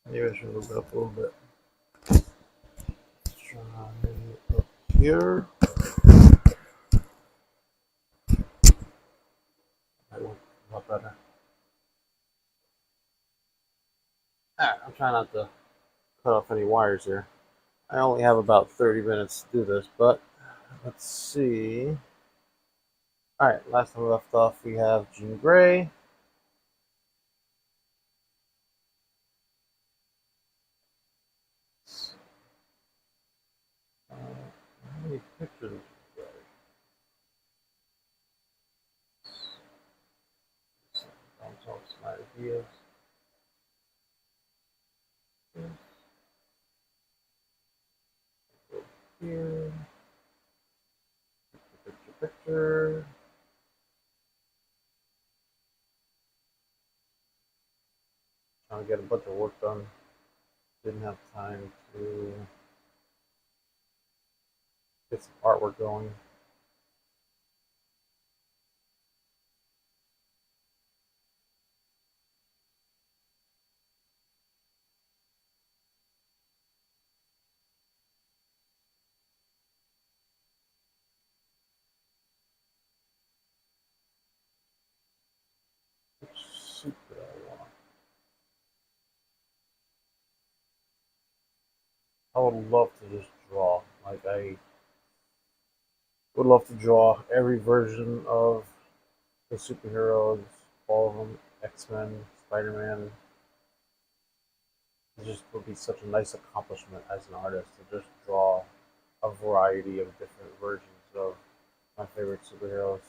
Maybe I should move it up a little bit. Let's try up here. That worked a lot better. Alright, I'm trying not to cut off any wires here. I only have about 30 minutes to do this, but let's see. Alright, last time we left off, we have Jean Grey. How many pictures of Jean Grey? Bounce off some ideas. Go here. Picture. Trying to get a bunch of work done. Didn't have time to get some artwork going. Which suit do I want? I would love to just draw. Like, I would love to draw every version of the superheroes, all of them, X-Men, Spider-Man. It just would be such a nice accomplishment as an artist to just draw a variety of different versions of my favorite superheroes.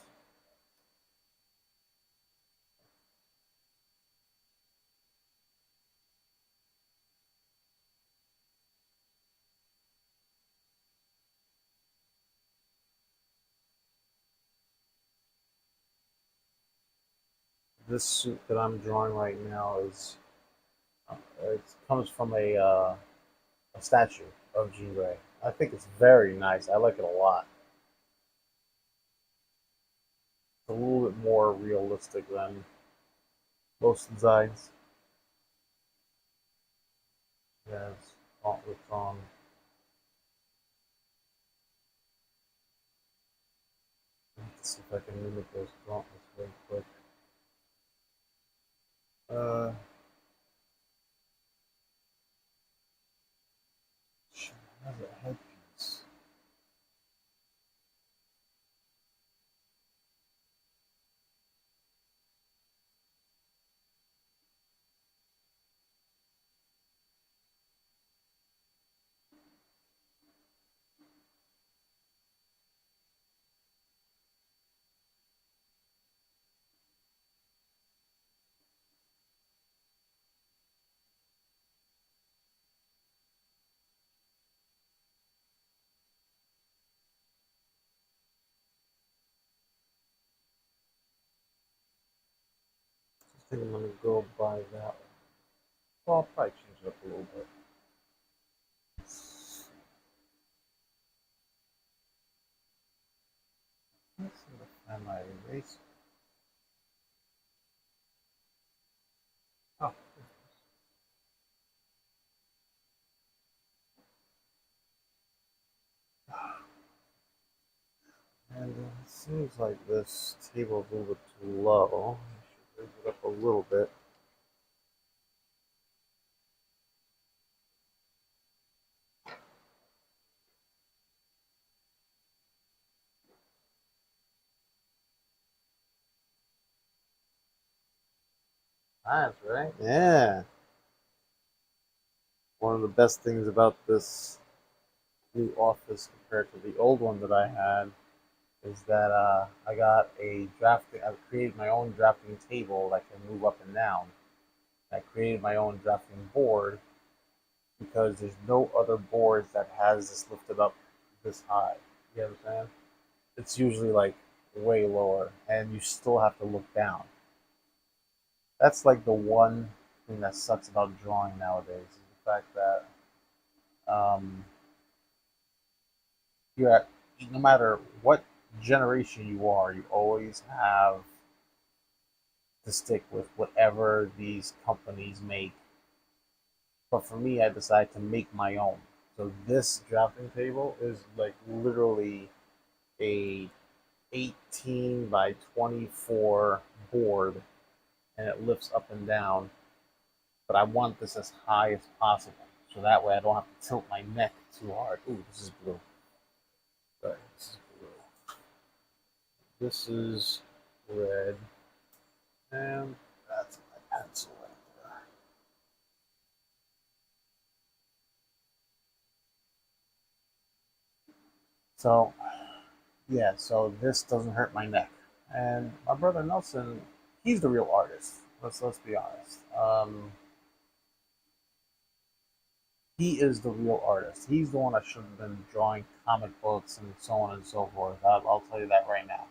This suit that I'm drawing right now is it comes from a statue of Jean Grey. I think it's very nice. I like it a lot. It's a little bit more realistic than most designs. It has gauntlets on. Let's see if I can mimic those gauntlets real quick. Uh, has a headpiece. I think I'm gonna go by that one. Well, I'll probably change it up a little bit. Let's see if I find my eraser. Oh, and it seems like this table is a little bit too low. I should raise it up a little bit. That's right. Yeah. One of the best things about this new office compared to the old one that I had is that I got a drafting. I created my own drafting table that can move up and down. I created my own drafting board because there's no other boards that has this lifted up this high. You know what I'm saying? It's usually like way lower, and you still have to look down. That's like the one thing that sucks about drawing nowadays is the fact that um, you're at, no matter what generation you are, you always have to stick with whatever these companies make But for me, I decided to make my own. So this drafting table is like literally a 18 by 24 board, and it lifts up and down. But I want this as high as possible, so that way I don't have to tilt my neck too hard. Ooh, this is blue. Right, this is blue. This is red, and that's my pencil right there. So yeah, so this doesn't hurt my neck. And my brother Nelson, he's the real artist. Let's be honest. He is the real artist. He's the one that should have been drawing comic books and so on and so forth. I'll tell you that right now.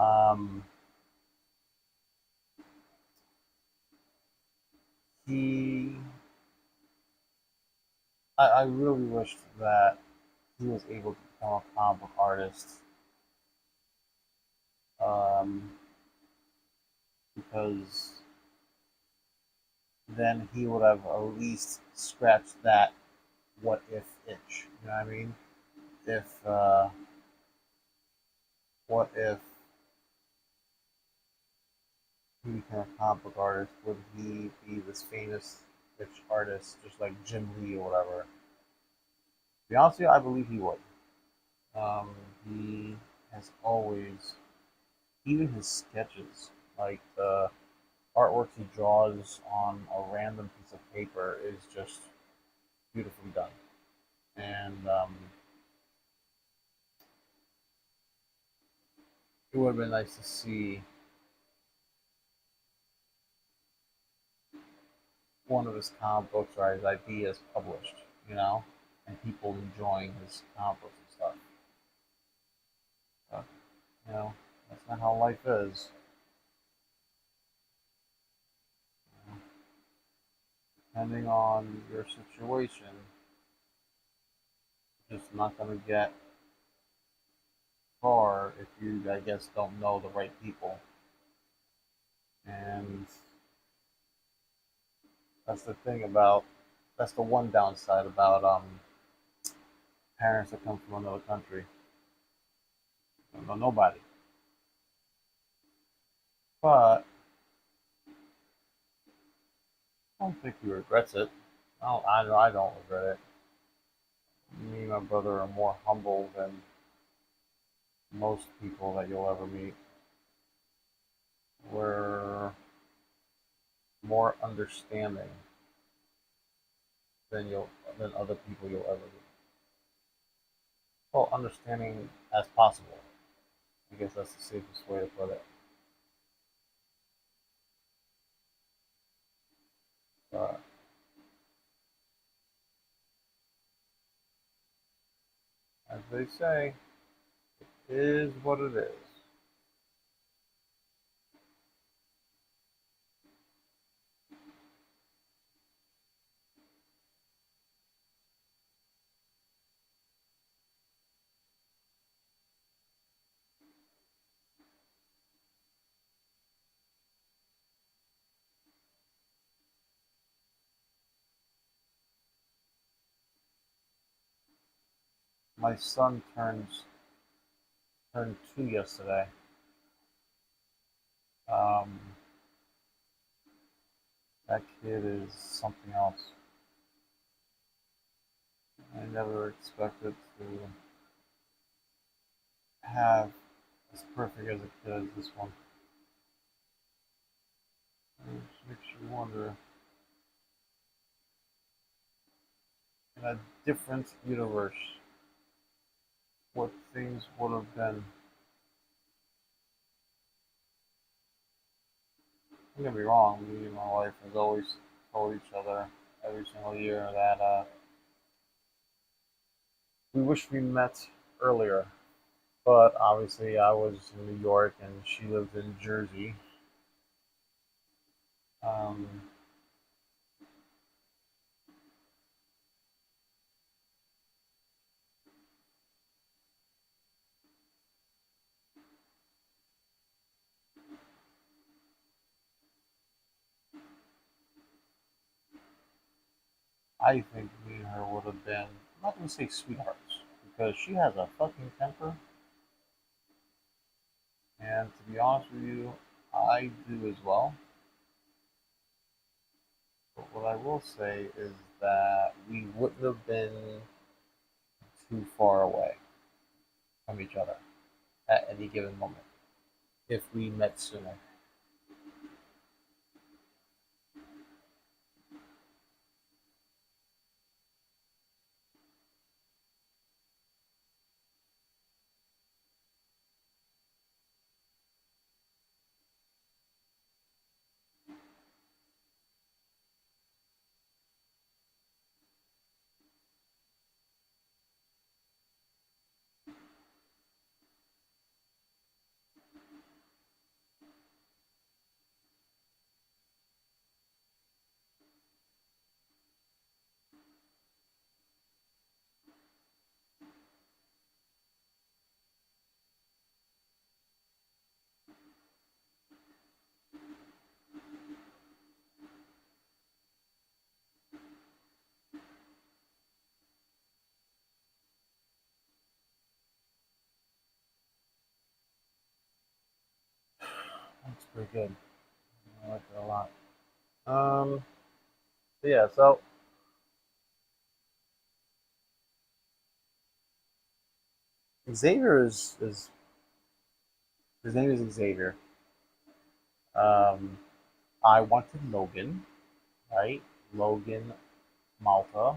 Um, he, I really wished that he was able to become a comic book artist, um, because then he would have at least scratched that what if itch. You know what I mean? If what if he became a comic book artist? Would he be this famous rich artist just like Jim Lee or whatever? To be honest with you, I believe he would. Um, he has always, even his sketches, like the artwork he draws on a random piece of paper, is just beautifully done. And it would have been nice to see one of his comic books or his ideas published, you know, and people enjoying his comic books and stuff. But, you know, that's not how life is. You know, depending on your situation, you're just not going to get far if you, I guess, don't know the right people. And that's the thing about, that's the one downside about parents that come from another country. Don't know nobody. But I don't think he regrets it. I don't regret it. Me and my brother are more humble than most people that you'll ever meet. We're more understanding than you'll than other people you'll ever meet. Well, understanding as possible. I guess that's the safest way to put it. But as they say, it is what it is. My son turned 2 yesterday. Um, that kid is something else. I never expected to have as perfect as a kid as this one. It makes you wonder, in a different universe, what things would have been. Don't get me wrong, me and my wife has always told each other every single year that we wish we met earlier. But obviously, I was in New York and she lived in Jersey. Um, I think me and her would have been, I'm not going to say sweethearts, because she has a fucking temper, and to be honest with you, I do as well. But what I will say is that we wouldn't have been too far away from each other at any given moment if we met sooner. That's pretty good. I like it a lot. Um, yeah, so Xavier is his name is Xavier. Um, I wanted Logan, right? Logan Malta,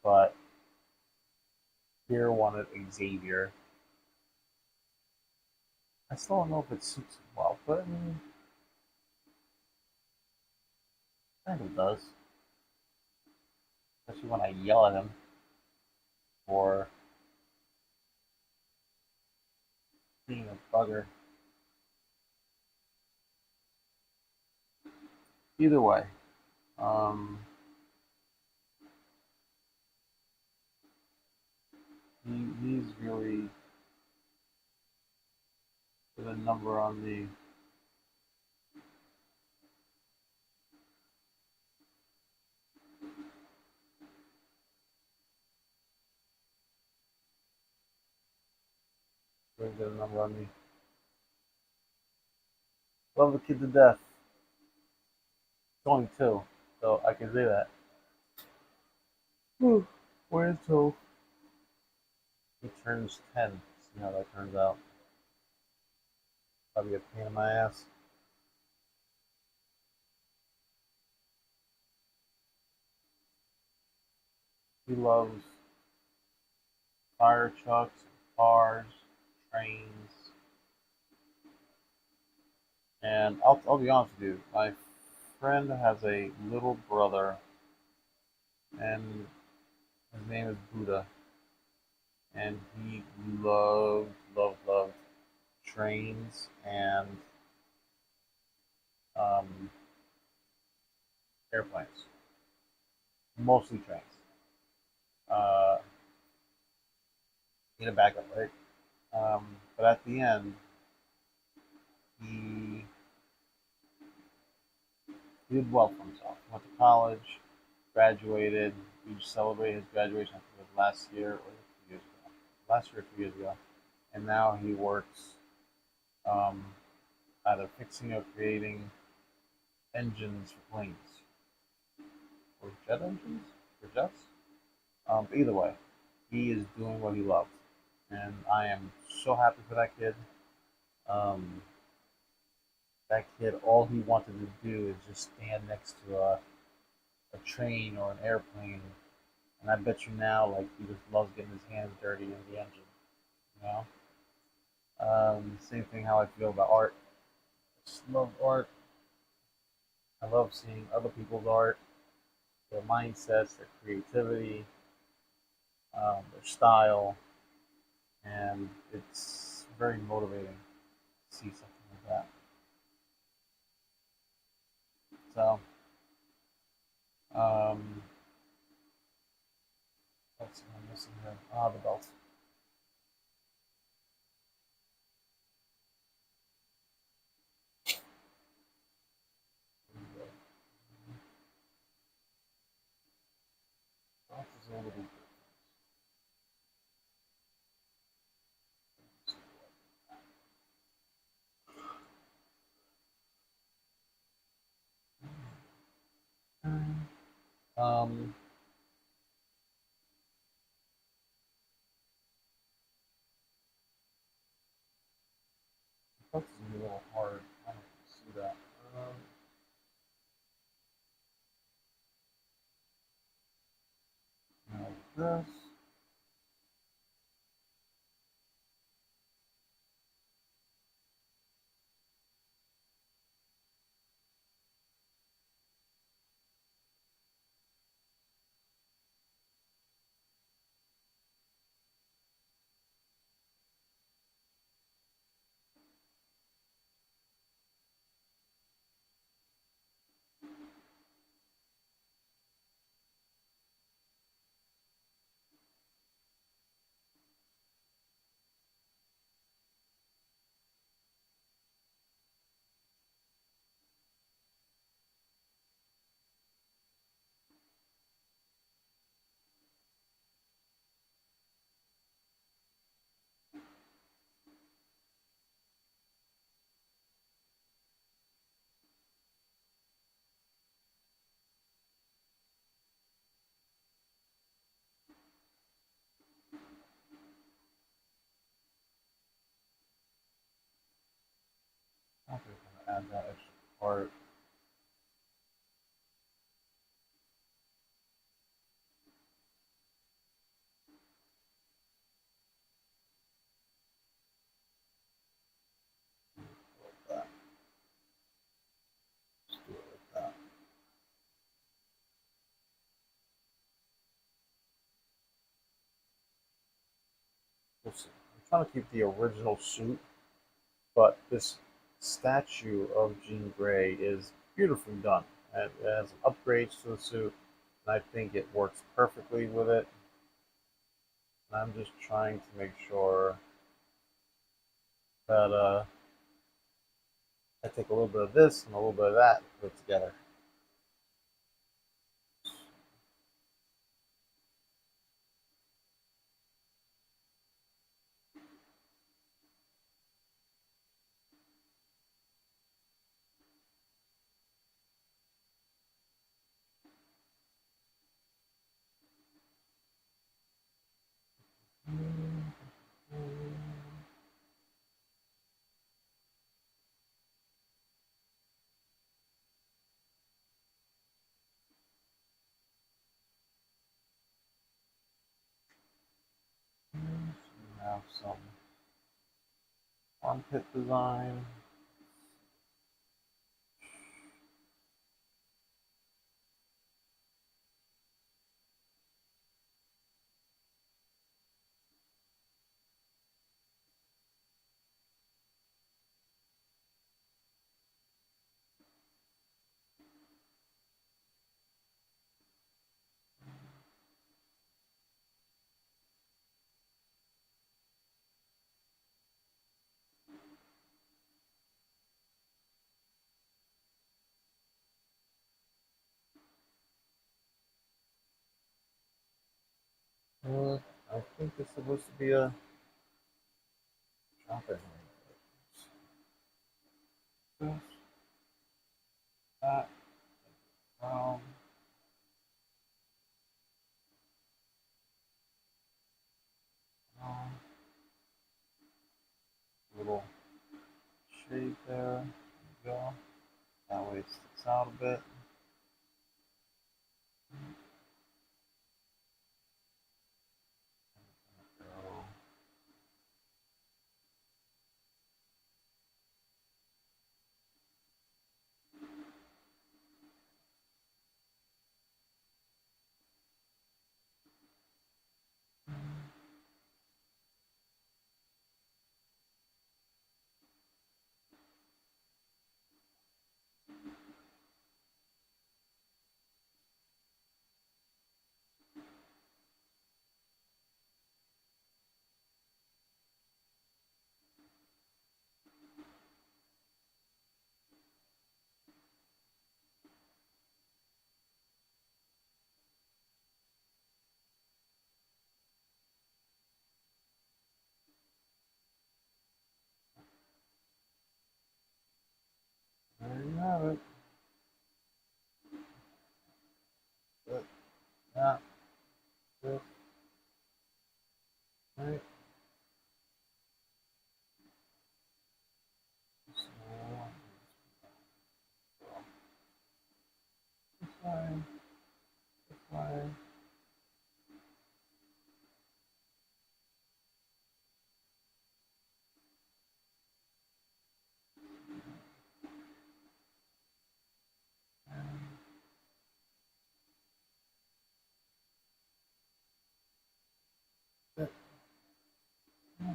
but Fear wanted Xavier. I still don't know if it suits him well, but I mean, kind of does. Especially when I yell at him for being a bugger. Either way, um, he's really put a number on the. Really did a number on me. Love the kid to death. It's only two, so I can say that. Wait until he turns 10. See how that turns out. Probably a pain in my ass. He loves fire trucks, cars, trains, and I'll be honest with you. My friend has a little brother, and his name is Buddha, and he loved trains and um, airplanes, mostly trains. Uh, Need a backup, right? But at the end, he he did well for himself. Went to college, graduated. We just celebrated his graduation. I think it was last year or 2 years ago. Last year or 2 years ago, and now he works um, either fixing or creating engines for planes or jet engines for jets. Either way, he is doing what he loves, and I am so happy for that kid. Um, that kid, all he wanted to do is just stand next to a train or an airplane. And I bet you now, like, he just loves getting his hands dirty in the engine. You know. Same thing how I feel about art. I just love art. I love seeing other people's art, their mindsets, their creativity, their style, and it's very motivating to see something like that. So, um, what's I'm missing here? Ah, the belt. notable difference. That's a little hard. I don't see that. Now this. I think I'm gonna add that extra part. Like that. Just do it like that. We'll see. I'm trying to keep the original suit, but this statue of Jean Grey is beautifully done. And it has upgrades to the suit, and I think it works perfectly with it. And I'm just trying to make sure that I take a little bit of this and a little bit of that and put it together. We have some armpit design. Uh, I think it's supposed to be a trumpet. This, that, brown, brown, little shade there. There you go. That way it sticks out a bit. Right. So this way, this way.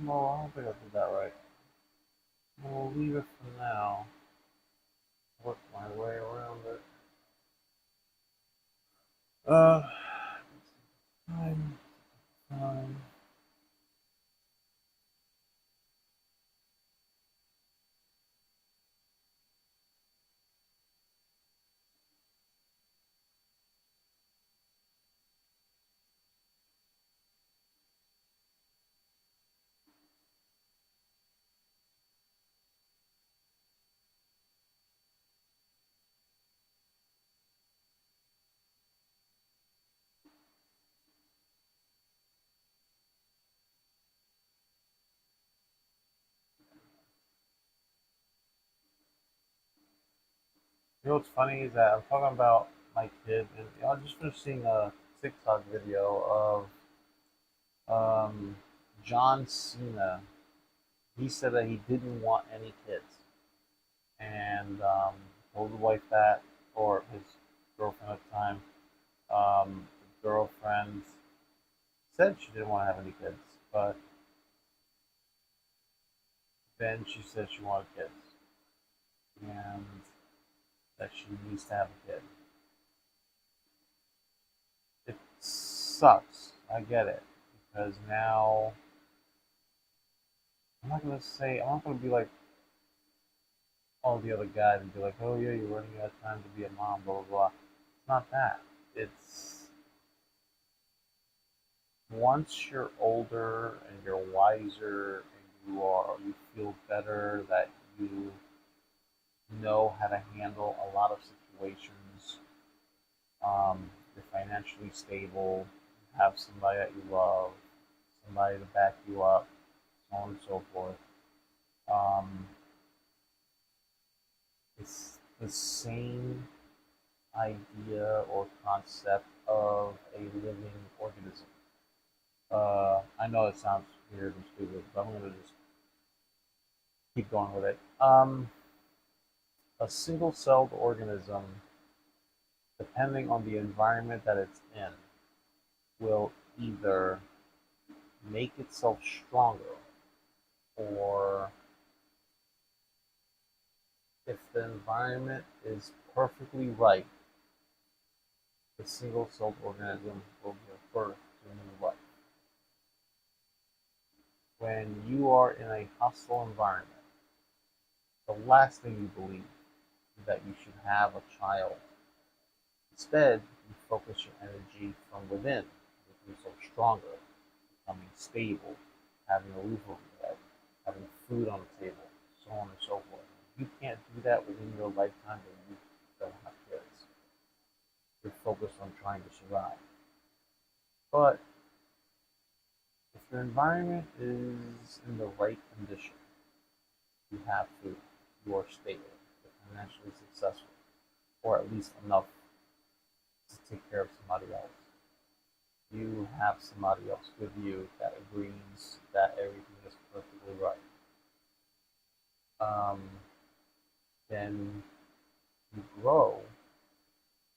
No, I don't think I did that right. We'll leave it for now. Work my way around it. Uh, time, time. You know what's funny is that I'm talking about my kid, and I just finished seeing a TikTok video of John Cena. He said that he didn't want any kids, and told the wife that, or his girlfriend at the time. The girlfriend said she didn't want to have any kids, but then she said she wanted kids, and that she needs to have a kid. It sucks. I get it, because now I'm not gonna be like all the other guys and be like, oh yeah, you're running out of time to be a mom, blah blah blah. It's not that. It's once you're older and you're wiser and you feel better, that you know how to handle a lot of situations. You're financially stable, you have somebody that you love, somebody to back you up, so on and so forth. Um, it's the same idea or concept of a living organism. I know it sounds weird and stupid, but I'm going to just keep going with it. A single celled organism, depending on the environment that it's in, will either make itself stronger, or if the environment is perfectly right, the single celled organism will give birth to new life. When you are in a hostile environment, the last thing you believe is that you should have a child. Instead, you focus your energy from within, making yourself stronger, becoming stable, having a roof over your head, having food on the table, so on and so forth. You can't do that within your lifetime when you don't have kids. You're focused on trying to survive. But if your environment is in the right condition, you have food, you are stable, you're financially successful, or at least enough to take care of somebody else. You have somebody else with you that agrees that everything is perfectly right. Um, then you grow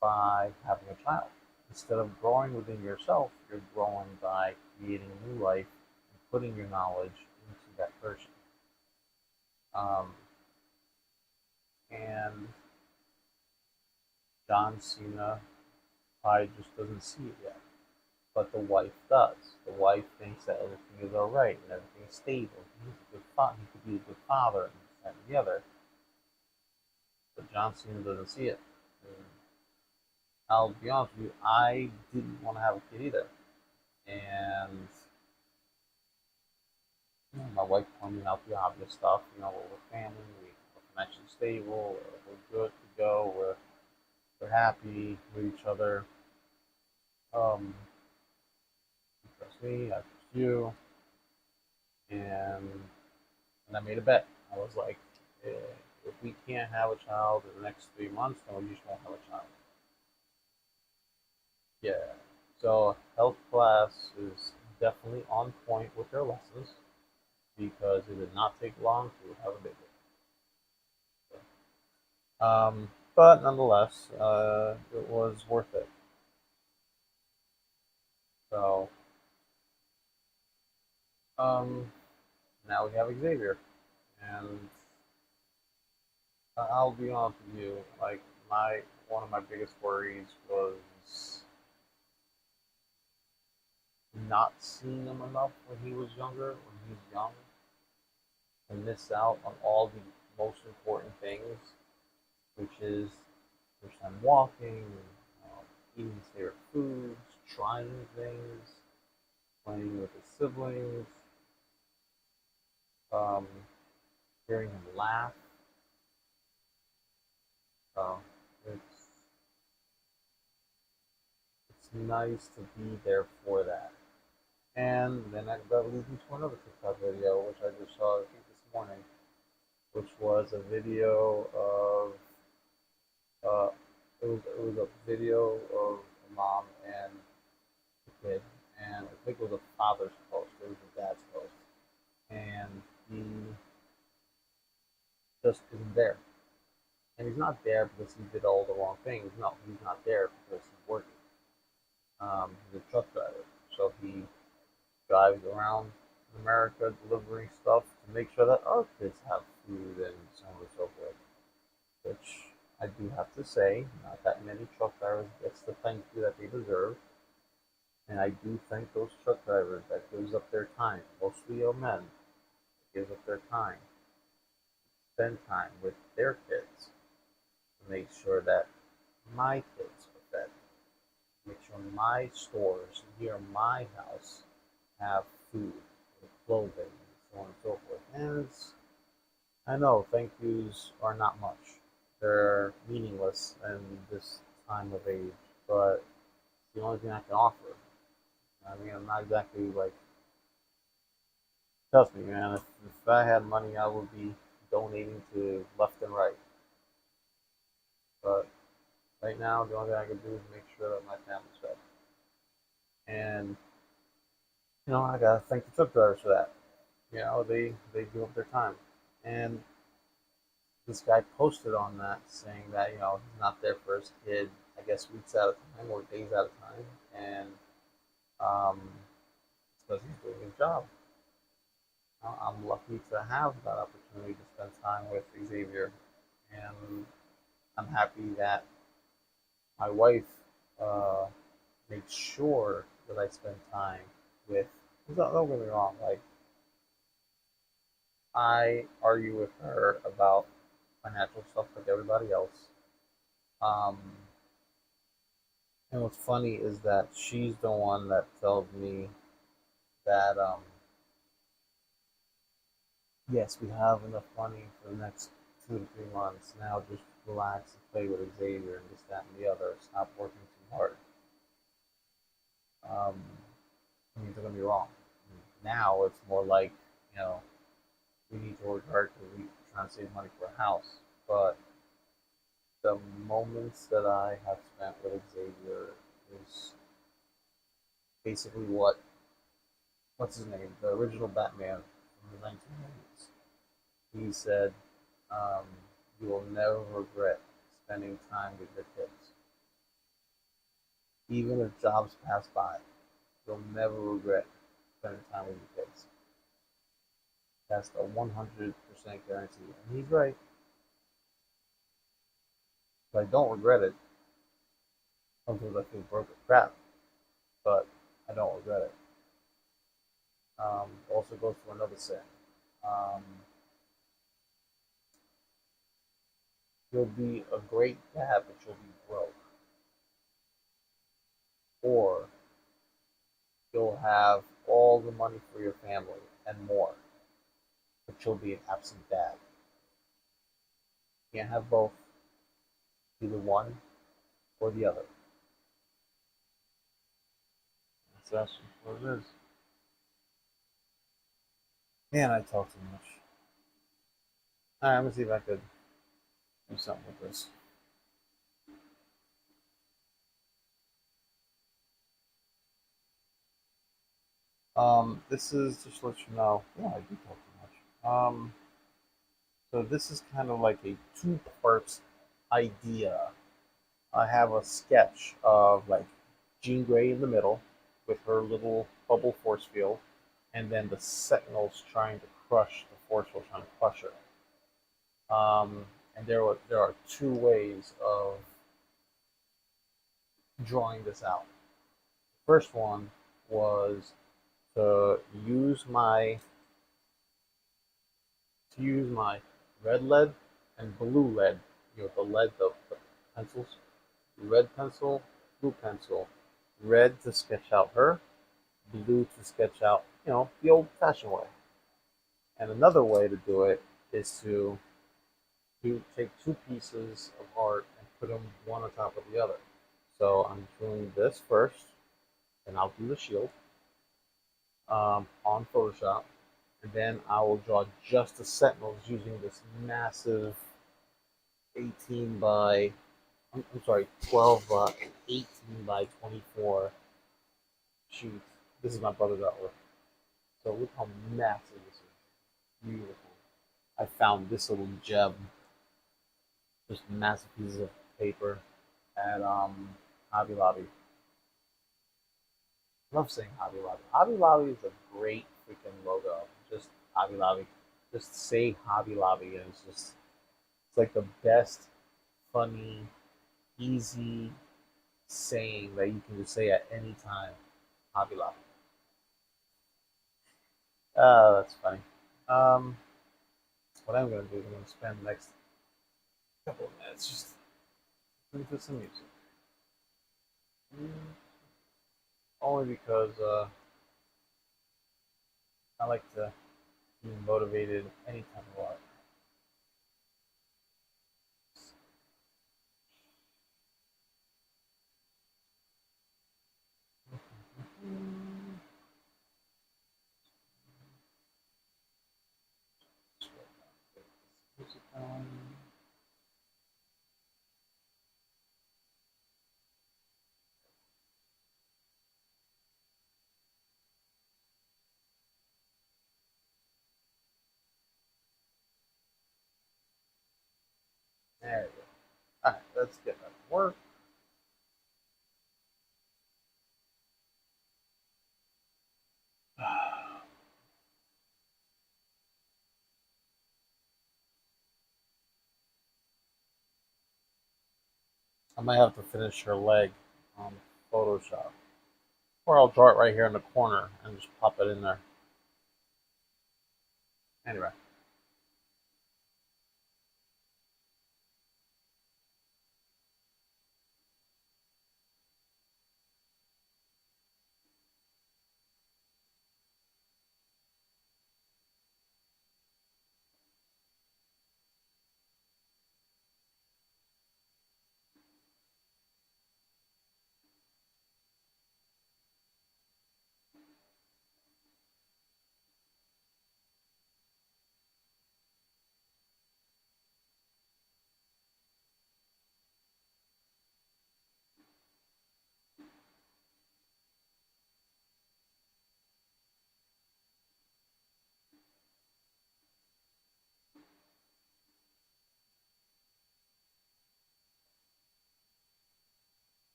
by having a child. Instead of growing within yourself, you're growing by creating a new life and putting your knowledge into that person. Um, and John Cena probably just doesn't see it yet, but the wife does. The wife thinks that everything is all right and everything is stable. He's a good father. He could be a good father, and this, that, and the other. But John Cena doesn't see it. And I'll be honest with you, I didn't want to have a kid either, and my wife pointed out the obvious stuff. We're family, we're financially stable, we're good to go, we're happy with each other. You trust me, I trust you. And I made a bet. I was like, eh, if we can't have a child in the next 3 months, then we just won't have a child. Yeah. So health class is definitely on point with their lessons because it did not take long to have a baby. But nonetheless, it was worth it. So um, now we have Xavier, and I'll be honest with you, like my one of my biggest worries was not seeing him enough when he was younger, when he was young, and miss out on all the most important things, which is first time walking, eating his favorite foods, trying things, playing with his siblings, um, hearing him laugh. So it's it's nice to be there for that. And then that leads me to another TikTok video, which I just saw I think this morning, which was a video of it was a video of a mom and a kid, and I think it was a father's post. It was a dad's post, and he just isn't there. And he's not there because he did all the wrong things. No, he's not there because he's working. He's a truck driver, so he drives around America delivering stuff to make sure that our kids have food and so on and so forth. Which I do have to say, not that many truck drivers gets the thank you that they deserve. And I do thank those truck drivers that gives up their time, mostly young men, gives up their time, spend time with their kids to make sure that my kids are fed, make sure my stores near my house have food, and clothing, and so on and so forth. And I know thank yous are not much. They're meaningless in this time of age, but it's the only thing I can offer. I mean, I'm not exactly like, trust me, man, if I had money, I would be donating to left and right. But right now, the only thing I can do is make sure that my family's fed. And, I gotta thank the truck drivers for that. They give up their time. And this guy posted on that saying that, he's not there for his kid, I guess weeks at a time or days at a time. And um, it's because he's doing his job. I'm lucky to have that opportunity to spend time with Xavier, and I'm happy that my wife uh, makes sure that I spend time with. Don't get me wrong, like I argue with her about financial stuff like everybody else. Um, and what's funny is that she's the one that tells me that yes, we have enough money for the next 2 to 3 months. Now just relax and play with Xavier and this, that, and the other. Stop working too hard. Um, I mean, don't get me wrong. Now it's more like, you know, we need to work hard because we're trying to save money for a house. But the moments that I have spent with Xavier is basically what's his name? The original Batman from the 1990s. He said, um, "You will never regret spending time with your kids, even if jobs pass by. You'll never regret spending time with your kids." That's a 100% guarantee, and he's right. But I don't regret it. Sometimes I feel broke as crap, but I don't regret it. Also goes to another saying. Um, you'll be a great dad, but you'll be broke. Or you'll have all the money for your family and more, but you'll be an absent dad. You can't have both, either one or the other. That's what it is. Man, I talk too much. All right, I'm gonna see if I could do something with this. This is just to let you know. Yeah, I do talk too much. So this is kind of like a two-part idea. I have a sketch of like Jean Grey in the middle with her little bubble force field, and then the Sentinels trying to crush the force field, trying to crush her. And there are two ways of drawing this out. The first one was to use my red lead and blue lead. You know, the pencils, red pencil, blue pencil, red to sketch out her, blue to sketch out, the old-fashioned way. And another way to do it is to take two pieces of art and put them one on top of the other. So I'm doing this first, and I'll do the shield on Photoshop, and then I will draw just the Sentinels using this massive 18 by, I'm sorry, 12 by 18 by 24 sheet. This is my brother's artwork. So look how massive this is. Beautiful. I found this little gem, just massive pieces of paper at Hobby Lobby. I love saying Hobby Lobby. Hobby Lobby is a great freaking logo. Just Hobby Lobby. Just say Hobby Lobby, and it's like the best, funny, easy saying that you can just say at any time. Hobby Lobby. That's funny. Um, what I'm gonna do is I'm gonna spend the next couple of minutes just listening to some music. Only because I like to be motivated anytime I want. Music on. There we go. Alright, let's get back to work. I might have to finish her leg on Photoshop. Or I'll draw it right here in the corner and just pop it in there. Anyway.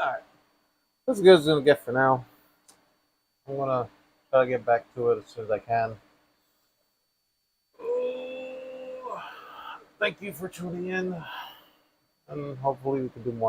Alright, that's as good as it's gonna get for now. I'm gonna try to get back to it as soon as I can. Thank you for tuning in, and hopefully we can do more.